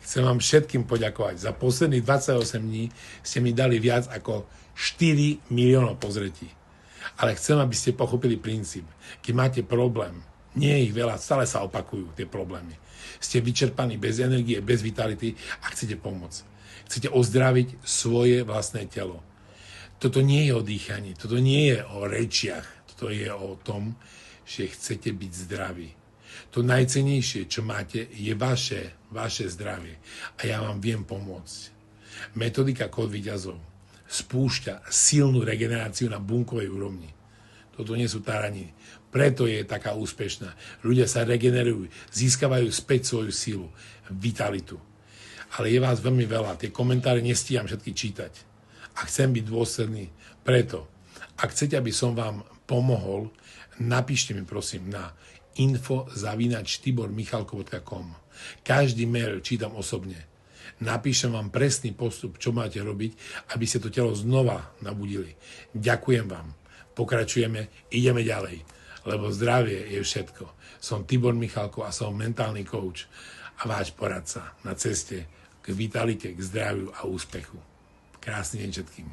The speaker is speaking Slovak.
Chcem vám všetkým poďakovať. Za posledných 28 dní ste mi dali viac ako 4 miliónov pozretí. Ale chcem, aby ste pochopili princíp. Keď máte problém, nie je ich veľa, stále sa opakujú tie problémy. Ste vyčerpaní bez energie, bez vitality a chcete pomôcť. Chcete ozdraviť svoje vlastné telo. Toto nie je o dýchaní, toto nie je o rečiach, toto je o tom, že chcete byť zdraví. To najcennejšie, čo máte, je vaše zdravie. A ja vám viem pomôcť. Metodika Kód víťazov spúšťa silnú regeneráciu na bunkovej úrovni. Toto nie sú taraniny. Preto je taká úspešná. Ľudia sa regenerujú, získavajú späť svoju silu, vitalitu. Ale je vás veľmi veľa. Tie komentáre nestíham všetky čítať. A chcem byť dôsledný. Preto, ak chcete, aby som vám pomohol, napíšte mi prosím na info@tibormichalko.com. Každý mail čítam osobne. Napíšem vám presný postup, čo máte robiť, aby ste to telo znova nabudili. Ďakujem vám. Pokračujeme, ideme ďalej. Lebo zdravie je všetko. Som Tibor Michalko a som mentálny coach a váš poradca na ceste k vitalite, k zdraviu a úspechu. Krásny deň všetkým.